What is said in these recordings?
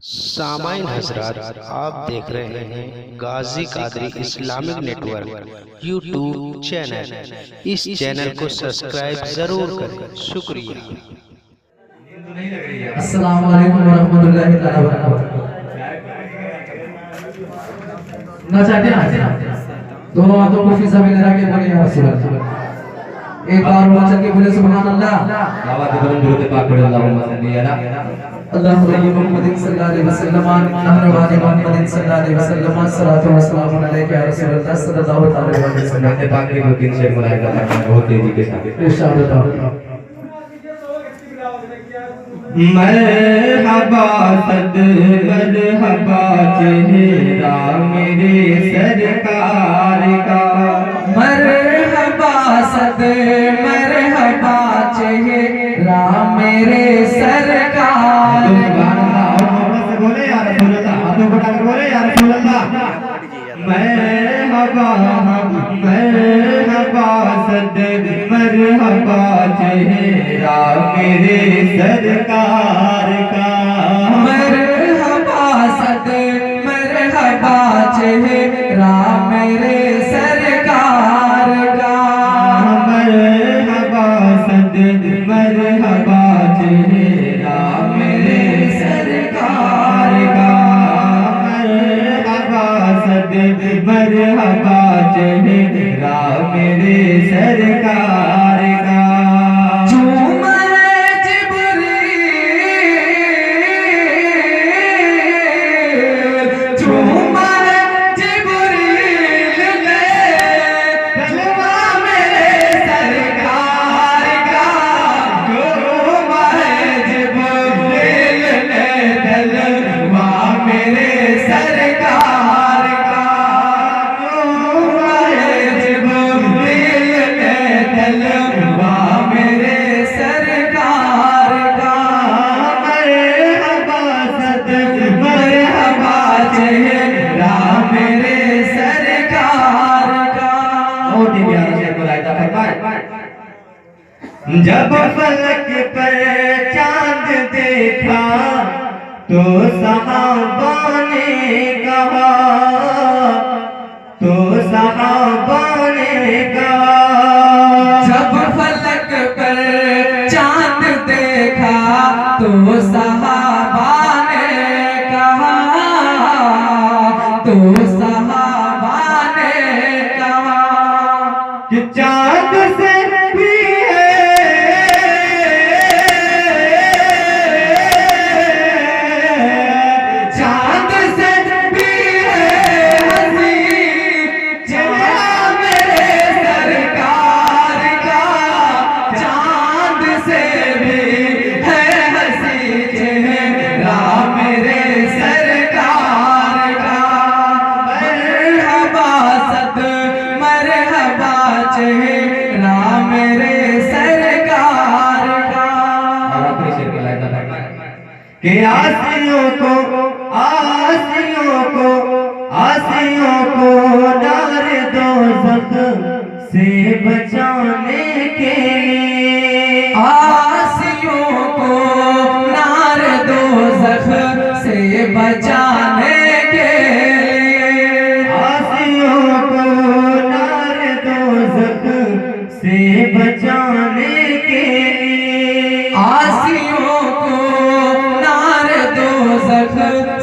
सामाइन हजरात, आप देख रहे हैं Ghazi Qadri Islamic network YouTube channel. इस चैनल को सब्सक्राइब जरूर करें, शुक्रिया। अस्सलामु अलैकुम वरहमतुल्लाहि तआला वबरकातुहू। ना चाहते हैं दोनों हाथों को फिजा में लगा के बोले या रसूल अल्लाह। एक बार वहां चल के बोले सुभान अल्लाह। दावत बरन दुरूद पाक पढ़ो अल्लाहुम्मा सल्ली अला अल्लाहुम्मा मुहम्मदिन सल्लल्लाहु अलैहि वसल्लम नहरवानी मुहम्मदिन सल्लल्लाहु अलैहि वसल्लम सलातो व सलाम अलैका या रसूल अल्लाह सल्लल्लाहु अलैहि वसल्लम। नबी पाक के दो तीन शेर मुलाहिजा करना बहुत तेजी के साथ इंशाअल्लाह। मरहबा सद मरहबा चेहरा मेरे सरकार का, मरहबा सद मरहबा चेहरा मेरे सरकार का। बोले या रसूल अल्लाह, हाथों को उठाकर बोले या रसूल अल्लाह। मरहबा मरहबा सद मरहबा चेहरा मेरे सरकार का, मरहबा सद मरहबा चेहरा मेरे सरकार का, मरहबा सद मरहबा चेहरा मेरे सरकार का, मरहबा सद मरहबा चेहरा मेरे सरकार का। जब फलक पर चांद देखा तो सहाबा ने कहा, तो सहाबा ने कहा। जब फलक पर चांद देखा तो सहाबा ने कहा, तो सहाबा ने कहा कि चांद से भी कि आसियों को नार दोज़ख से बचाने के लिए, आसियों को नार दोज़ख से बचाने के लिए, आसियों को नार दोज़ख से बचाने के लिए, आसियों को नार दोज़ख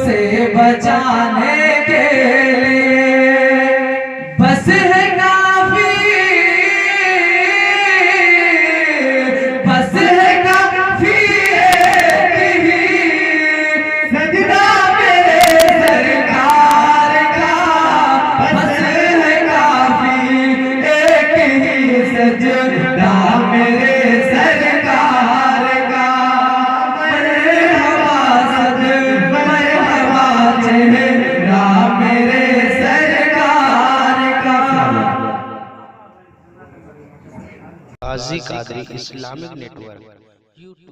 से बचाने के लिए बस है काफी, बस है काफी एक ही सजदा मेरे सरकार का, बस है काफी एक ही सजदा मेरे सरकार का। मरहबा सद मरहबा चेहरा मेरे सरकार का। गाजी कादरी इस्लामिक नेटवर्क यूट्यूब।